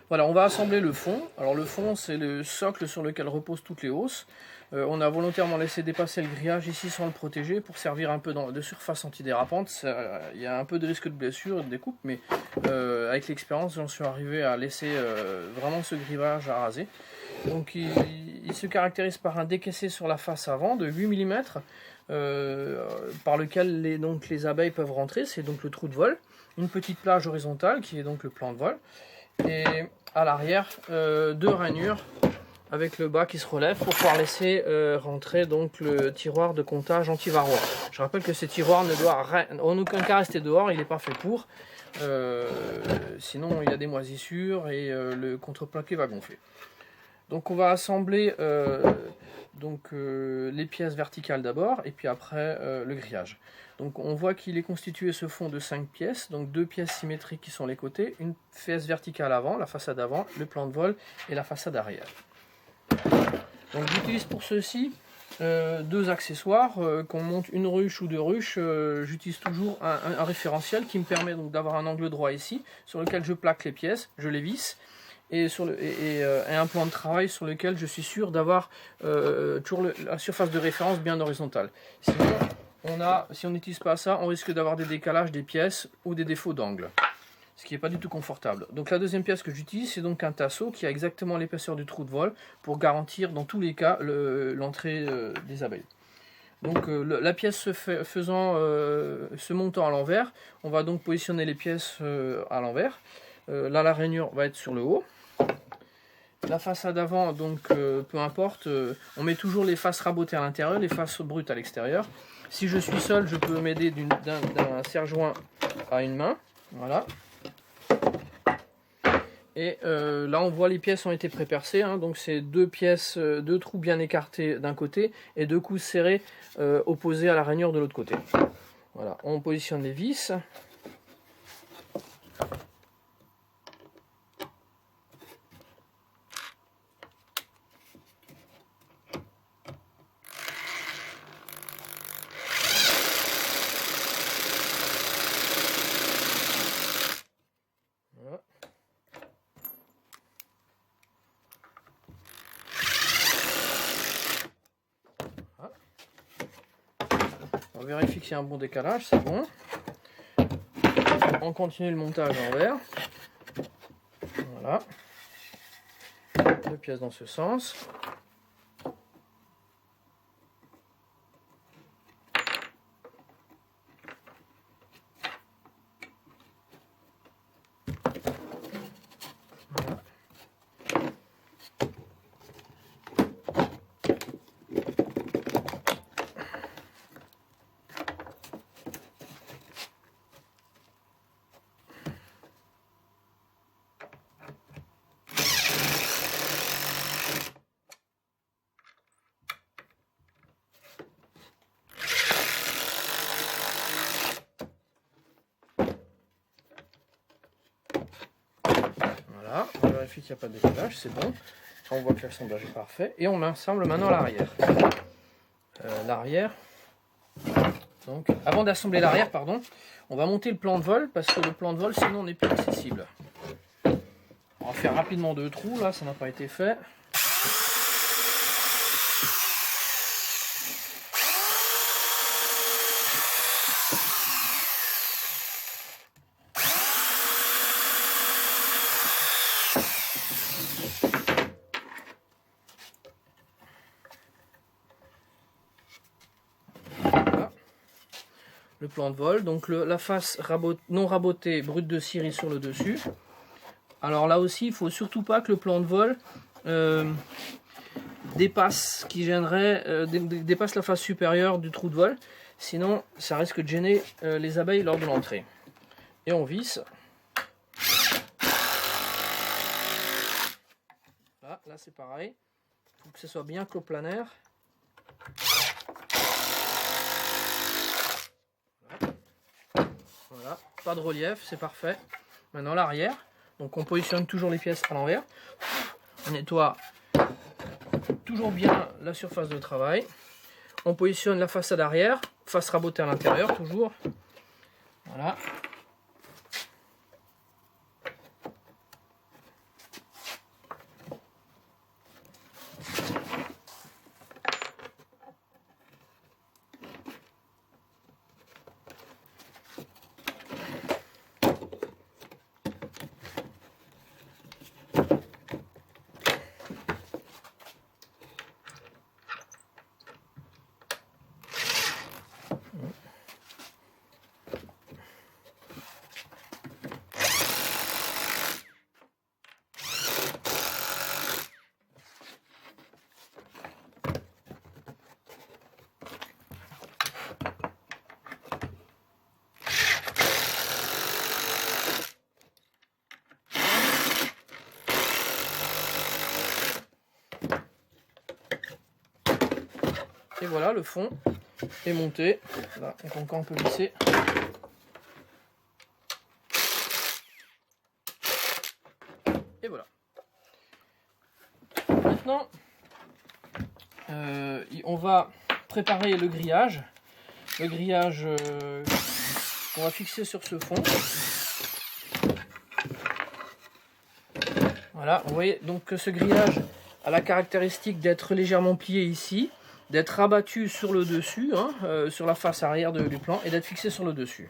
Voilà, on va assembler le fond. Alors le fond, c'est le socle sur lequel reposent toutes les hausses. On a volontairement laissé dépasser le grillage ici sans le protéger pour servir un peu de surface antidérapante. Il y a un peu de risque de blessure et de découpe, mais avec l'expérience, j'en suis arrivé à laisser vraiment ce grillage à raser. Donc il se caractérise par un décaissé sur la face avant de 8 mm par lequel les abeilles peuvent rentrer, c'est donc le trou de vol. Une petite plage horizontale qui est donc le plan de vol. Et à l'arrière, deux rainures avec le bas qui se relève pour pouvoir laisser rentrer donc le tiroir de comptage anti-varroa. Je rappelle que ce tiroir ne doit en aucun cas rester dehors, il n'est pas fait pour. Sinon il y a des moisissures et le contreplaqué va gonfler. Donc on va assembler les pièces verticales d'abord et puis après le grillage. Donc on voit qu'il est constitué ce fond de 5 pièces, donc 2 pièces symétriques qui sont les côtés, une pièce verticale avant, la façade avant, le plan de vol et la façade arrière. Donc j'utilise pour ceci deux accessoires, qu'on monte une ruche ou deux ruches. J'utilise toujours un référentiel qui me permet donc d'avoir un angle droit ici, sur lequel je plaque les pièces, je les visse, et un plan de travail sur lequel je suis sûr d'avoir toujours la surface de référence bien horizontale. Sinon, si on n'utilise pas ça, on risque d'avoir des décalages des pièces ou des défauts d'angle, ce qui n'est pas du tout confortable. Donc la deuxième pièce que j'utilise, c'est donc un tasseau qui a exactement l'épaisseur du trou de vol pour garantir dans tous les cas l'entrée des abeilles. Donc la pièce se montant à l'envers, on va donc positionner les pièces à l'envers. Là la rainure va être sur le haut. La façade avant, donc peu importe, on met toujours les faces rabotées à l'intérieur, les faces brutes à l'extérieur. Si je suis seul, je peux m'aider d'un serre-joint à une main. Voilà. Et là on voit les pièces ont été pré-percées, hein, donc c'est deux trous bien écartés d'un côté et deux coups serrés opposés à la rainure de l'autre côté. Voilà, on positionne les vis. Voilà. On vérifie qu'il y a un bon décalage, c'est bon. On continue le montage à l'envers. Voilà. Deux pièces dans ce sens. Voilà. Voilà, on vérifie qu'il n'y a pas de décalage, c'est bon. On voit que l'assemblage est parfait. Et on assemble maintenant l'arrière. Donc, avant d'assembler l'arrière, pardon, on va monter le plan de vol parce que le plan de vol sinon n'est plus accessible. On va faire rapidement deux trous, là ça n'a pas été fait. Le plan de vol, donc la face non rabotée brute de scierie sur le dessus. Alors là aussi, il ne faut surtout pas que le plan de vol dépasse la face supérieure du trou de vol, sinon ça risque de gêner les abeilles lors de l'entrée. Et on visse. Là c'est pareil, il faut que ce soit bien coplanaire. Voilà, pas de relief, c'est parfait. Maintenant l'arrière, donc on positionne toujours les pièces à l'envers. On nettoie toujours bien la surface de travail. On positionne la façade arrière, face rabotée à l'intérieur toujours. Voilà. Et voilà, le fond est monté. Là, donc encore on peut visser. Et voilà. Maintenant, on va préparer le grillage. Le grillage qu'on va fixer sur ce fond. Voilà, vous voyez donc que ce grillage a la caractéristique d'être légèrement plié ici, d'être rabattu sur le dessus, hein, sur la face arrière du plan, et d'être fixé sur le dessus.